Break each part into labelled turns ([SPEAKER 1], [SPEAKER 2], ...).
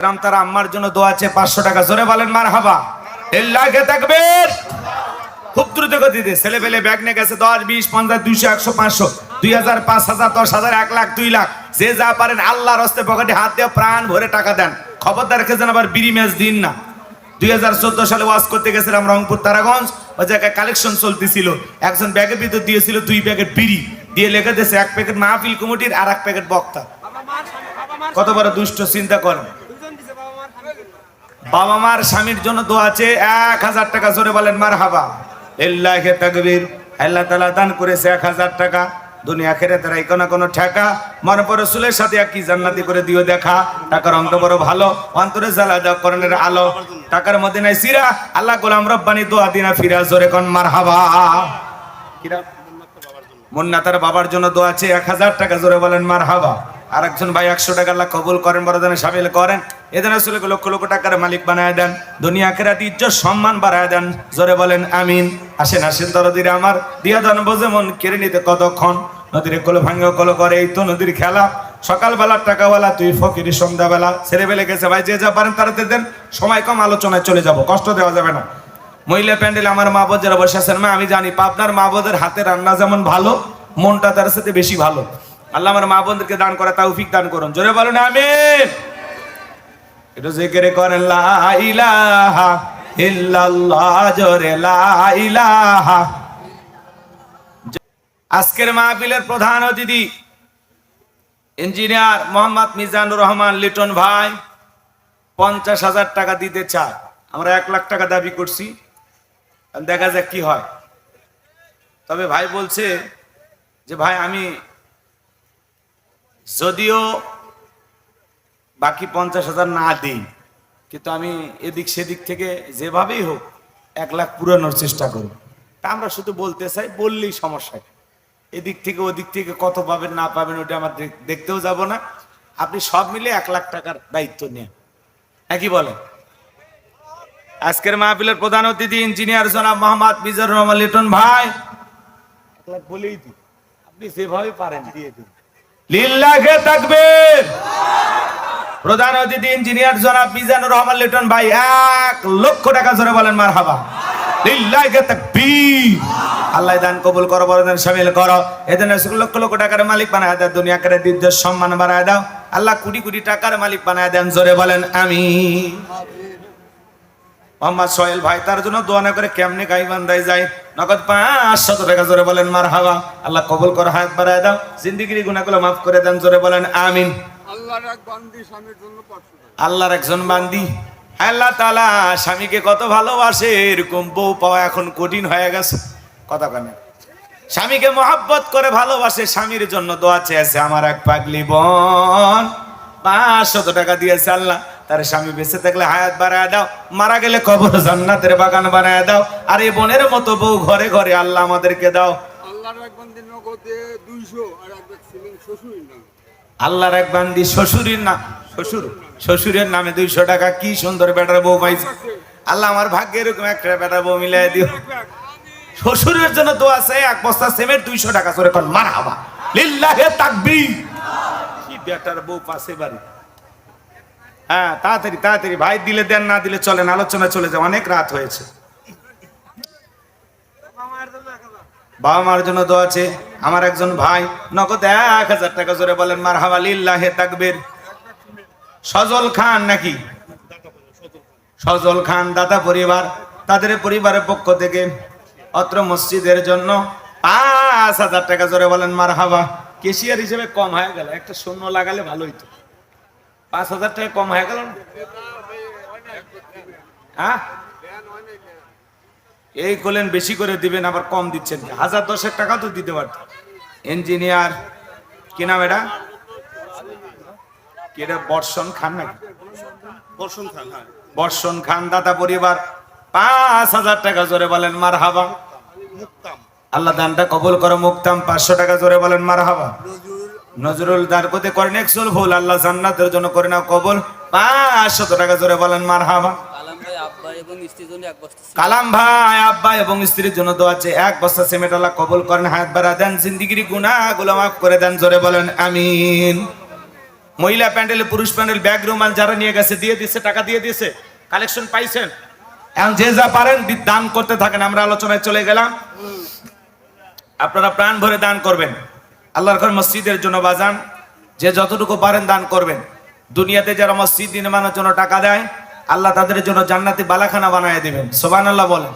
[SPEAKER 1] তার আম্মার জন্য দোয়া আছে 500 টাকা, জোরে বলেন মারহাবা। লিল্লাহি তাকবীর। খুব দ্রুত গতিতে ছেলে পেলে ব্যাগ নিয়ে গেছে 10 20 50 200 100 500 2000 5000 10000 1 লাখ 2 লাখ, যে যা পারেন আল্লাহর রাস্তায় পকেটে হাত দিয়ে প্রাণ ভরে টাকা দেন। খবরদার রেখে যেন আবার বিড়ি ম্যাচ দিন না। 2014 সালে ওয়াজ করতে গেছিলাম রংপুর তারাগঞ্জ, ওই জায়গায় কালেকশন চলতেছিল। একজন ব্যাগের ভিতর দিয়েছিল 2 প্যাকেট বিড়ি, দিয়ে লিখে দিয়েছে 1 প্যাকেট মাহফিল কমিটির আর 1 প্যাকেট বক্তা। কত বড় দুষ্ট, চিন্তা করেন। বাবা মার স্বামীর জন্য দোয়া আছে 1000 টাকা, জোরে বলেন মারহাবা। লিল্লাহি তাকবীর। আল্লাহ তাআলা দান করেছে 1000 টাকা, দুনিয়া আখিরাতের কোনো কোনো ঠেকা, মনে পড়ে রাসূলের সাথে কি জান্নাতি করে দিও দেখা। টাকার অঙ্ক বড় ভালো, অন্তরে জ্বালা দাও করণের আলো, টাকার মধ্যে নাই সিরা, আল্লাহ গোলাম রব্বানি দোয়া দিনা ফিরা, জোরে কোন মারহাবা। কিরা মুন্না তার বাবার জন্য দোয়া আছে 1000 টাকা, জোরে বলেন মারহাবা। আর একজন ভাই 100 টাকা আল্লাহ কবুল করেন, বড়দানে শামিল করেন। এদের আসলে লক্ষ লক্ষ টাকার মালিক বানায় দেন, দুনিয়া আখিরাতে ইজ্জত সম্মান বাড়ায় দেন, জোরে বলেন আমিন। আসেন আসেন দরদিরে আমার, দিয়া দান বোঝে মন কেড়ে নিতে কতক্ষণ। নদীর কোল ভাঙ্গ কোল করে, এই তো নদীর খেলা। সকালবেলা টাকাওয়ালা, তুই ফকির সন্ধ্যাবেলা। ছেলে বেলে গেছে ভাই, যে যা পারেন তাড়াতে দেন, সময় কম, আলোচনায় চলে যাব, কষ্ট দেওয়া যাবে না। মহিলা প্যান্ডেল আমার মা বোন যারা বসে আছেন, মা আমি জানি পাবনার মা বোনদের হাতে রান্না যেমন ভালো, মনটা তার সাথে বেশি ভালো। আল্লাহ আমার মা বোনদেরকে দান করা তৌফিক দান করুন, জোরে বলুন আমিন। একটু জিকির করেন লা ইলাহা ইল্লাল্লাহ, জোরে লা ইলাহা। আজকের মাহফিলের প্রধান অতিথি ইঞ্জিনিয়ার মোহাম্মদ মিজানুর রহমান লিটন ভাই 50,000 টাকা দিতে চায়। আমরা 1 লাখ টাকা দাবি করছি, দেখা যাক কি হয়। তবে ভাই বলছে যে ভাই আমি যদিও বাকি 50,000 না দিই, কিন্তু আমি এদিক সেদিক থেকে যেভাবেই হোক 1 লাখ পুরানোর চেষ্টা করি। তা আমরা শুধু বলতে চাই, বললেই সমস্যা। এদিক থেকে ওদিক থেকে কত পাবেন না পাবেন ওটা আমার দেখতেও যাব না। আপনি সব মিলে 1 লাখ টাকার দায়িত্ব নেন, একই বলেন। আজকের মাহফিলের প্রধান অতিথি ইঞ্জিনিয়ার জনাব মোহাম্মদ মিজানুর রহমান লিটন ভাই 1 লাখ বলেই দিন, আপনি যেভাবে পারেন দিয়ে দিন। লিল্লাহি তাকবীর। প্রধান অতিথি ইঞ্জিনিয়ার জনাব মিজানুর রহমান লিটন ভাই 1 লক্ষ টাকা, জোরে বলেন মারহাবা। লিল্লাহি তাকবীর। আল্লাহ দান কবুল করো, বড়দান শামিল করো। এদের লক্ষ লক্ষ টাকার মালিক বানায় দাও, দুনিয়া করে ইজ্জত সম্মান বাড়ায় দাও। আল্লাহ কোটি কোটি টাকার মালিক বানায় দেন, জোরে বলেন আমিন। মোহাম্মদ সোহেল ভাই তার জন্য দোয়া না করে কেমনে গাই বান্দায় যায়, নগদ 500 টাকা, জোরে বলেন মারহাবা। আল্লাহ কবুল করো, হায়াত বাড়ায় দাও, জিন্দেগির গুনাহগুলো মাফ করে দেন, জোরে বলেন আমিন।
[SPEAKER 2] আল্লাহর এক বান্দি স্বামীর জন্য 500 টাকা।
[SPEAKER 1] আল্লাহর একজন বান্দি, আল্লাহ তাআলা স্বামীকে কত ভালোবাসে, এরকম বউ পাওয়া এখন কঠিন হয়ে গেছে। কথা কানে স্বামীকে মহব্বত করে ভালোবাসে, স্বামীর জন্য দোয়া চেয়েছে আমার এক পাগলি বোন, 500 টাকা দিয়েছে। আল্লাহ তার স্বামী বেঁচে থাকলে হায়াত বাড়ায় দাও, মারা গেলে কবর জান্নাতের বাগান বানায় দাও। আর এই বোনের মতো বউ ঘরে ঘরে আল্লাহ আমাদেরকে দাও।
[SPEAKER 2] আল্লাহর এক বান্দি নগদে 200 আর এক ব্যাগ সিমেন্ট শ্বশুরের নামে।
[SPEAKER 1] আল্লাহর এক বান্দি শ্বশুরের না শ্বশুরের নামে 200 টাকা। কি সুন্দর বেটার বউ পাইছে। আল্লাহ আমার ভাগ্যে এরকম একটা বেটার বউ মিলাই দিও। শ্বশুরের জন্য দোয়া আছে 1 বস্তা সিমেন্ট 200 টাকা, জোরে কোন মারহাবা। লিল্লাহি তাকবীর। কি বেটার বউ পাশে বাড়ি। হ্যাঁ তাড়াতাড়ি তাড়াতাড়ি ভাই, দিলে দেন, না দিলে চলেন, আলোচনা চলে যায়, অনেক রাত হয়েছে। বাবা মার জন্য দোয়া আছে আমার একজন ভাই, নগদ 1000 টাকা, জোরে বলেন মারহাবা। লিল্লাহি তাকবীর। সজল খান নাকি সজল খান দাতা পরিবার, তাদের পরিবারের পক্ষ থেকে অত্র মসজিদের জন্য 5000 টাকা, জোরে বলেন মারহাবা। কেশিয়ার হিসেবে কম হয়ে গেল, একটা শূন্য লাগালে ভালো হইতো। 5000 টাকা কম হয়ে গেল না? হ্যাঁ এই করলেন বেশি করে দিবেন, আবার কম দিচ্ছেন। 1010 টাকা তো দিতে পারত। ইঞ্জিনিয়ার কি নাম এটা? কি এটা বর্ষণ খান নাকি?
[SPEAKER 2] বর্ষণ খান। হ্যাঁ,
[SPEAKER 1] বর্ষণ খান দাতা পরিবার 5000 টাকা, জোরে বলেন মারহাবা। আল্লাহ দানটা কবুল করো। মুক্তাম 500 টাকা, জোরে বলেন মারহাবা। নজরুল দারপতে করেন একসুল ভুল, আল্লাহ জান্নাতের জন্য করে নাও কবুল, 500 টাকা, জোরে বলেন মারহাবা। কালাম ভাই আব্বা এবং স্ত্রীর জন্য দোয়া আছে 1 বস্তা সিমেন্ট, আল্লাহ কবুল করেন, হায়াত বাড়া দেন, জিন্দেগির গুনাহগুলো মাফ করে দেন, জোরে বলেন আমিন। মহিলা প্যান্ডেলে পুরুষ প্যান্ডেল ব্যাগ রুমাল যারা নিয়ে গেছে দিয়ে দিচ্ছে, টাকা দিয়ে দিচ্ছে, কালেকশন পাইছেন। এখন যে যা পারেন দান করতে থাকেন। আমরা আলোচনায় চলে গেলাম। আপনারা প্রাণ ভরে দান করবেন আল্লাহর ঘর মসজিদের জন্য। বাজান যে যতটুকু পারেন দান করবেন। দুনিয়াতে যারা মসজিদ নির্মাণের জন্য টাকা দেয়, আল্লাহ তাদের জন্য জান্নাতি বালাখানা বানায় দিবেন। সুবহানাল্লাহ বলেন।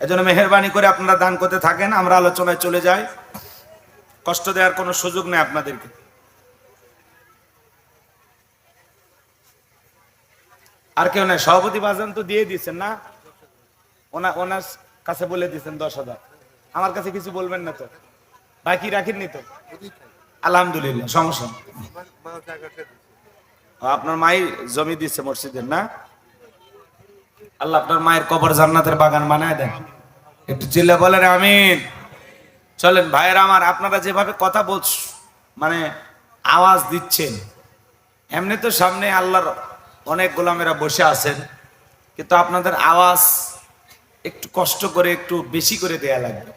[SPEAKER 1] এজন্য মেহেরবানি করে আপনারা দান করতে থাকেন। আমরা আলোচনায় চলে যাই। কষ্ট দেওয়ার কোনো সুযোগ নেই আপনাদেরকে। আর কেউ নাই? সভাপতি বাজান তো দিয়ে দিচ্ছেন না? ওনার কাছে বলে দিচ্ছেন 10,000। আমার কাছে কিছু বলবেন না তো? বাকি রাখেননি তো? আলহামদুলিল্লাহ, সমস্যা নেই। আপনার মায়ের জমি দিচ্ছে মসজিদের না? আল্লাহ আপনার মায়ের কবর জান্নাতের বাগান বানায় দেন। একটু চিল্লা বলেন আমিন। চলেন ভাইয়েরা আমার, আপনারা যেভাবে কথা মানে আওয়াজ দিচ্ছেন, এমনি তো সামনে আল্লাহর অনেক গোলামেরা বসে আছেন, কিন্তু আপনাদের আওয়াজ একটু কষ্ট করে একটু বেশি করে দেয়া লাগবে।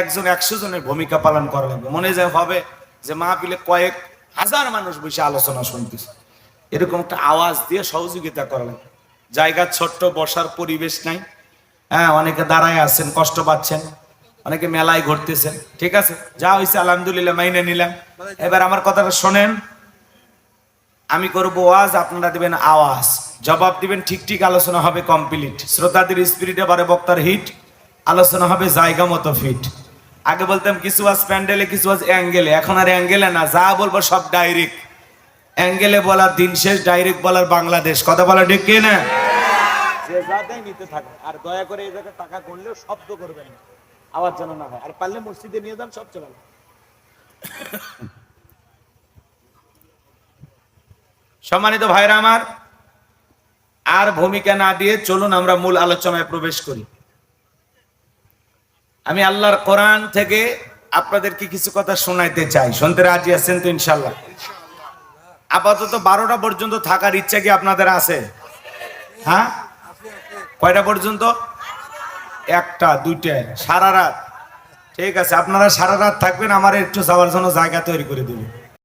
[SPEAKER 1] একজন 100 জনের ভূমিকা পালন করা লাগবে। মনে যায় হবে যে মাহফিলে কয়েক হাজার মানুষ বসে আলোচনা শুনতেছে, এরকম একটা আওয়াজ দিয়ে সহযোগিতা করা লাগবে। জায়গা ছোট্ট, বসার পরিবেশ নাই। হ্যাঁ, অনেকে দাঁড়ায় আছেন, কষ্ট পাচ্ছেন, অনেকে মেলায় ঘুরতেছেন। ঠিক আছে, যা হয়েছে আলহামদুলিল্লাহ মাইনে নিলাম। এবার আমার কথাটা শোনেন। আমি করবো ওয়াজ, আপনারা দিবেন আওয়াজ, জবাব দিবেন ঠিক ঠিক। আলোচনা হবে কমপ্লিট। শ্রোতাদের স্পিরিটে বারে বক্তার হিট, আলোচনা হবে জায়গা মতো ফিট। আগে বলতাম কিছু আজ প্যান্ডেলে, কিছু আজ অ্যাঙ্গেলে। এখন আর অ্যাঙ্গেলে না, যা বলবো সব ডাইরেক্ট। অ্যাঙ্গেলে বলার দিন শেষ, ডাইরেক্ট বলার বাংলাদেশ। কথা বলা ঠিক কি না? যে যা দেয় নিতে থাকে। আর দয়া করে এই জায়গায় টাকা করলেও শব্দ করবেন না, আওয়াজ যেন না হয়। আর পারলে মসজিদে নিয়ে যান, সবচেয়ে ভালো। সম্মানিত ভাইরা আমার, আর ভূমিকা না দিয়ে চলুন আমরা মূল আলোচনায় প্রবেশ করি। আমি আল্লাহর কোরআন থেকে আপনাদেরকে কিছু কথা শোনাইতে চাই। শুনতে রাজি আছেন তো ইনশাআল্লাহ? আপাতত 12টা পর্যন্ত থাকার ইচ্ছা কি আপনাদের আছে? হ্যাঁ, কয়টা পর্যন্ত? 1টা 2টা, সারা রাত? ঠিক আছে, আপনারা সারা রাত থাকবেন, আমার একটু যাওয়ার জন্য জায়গা তৈরি করে দিবেন।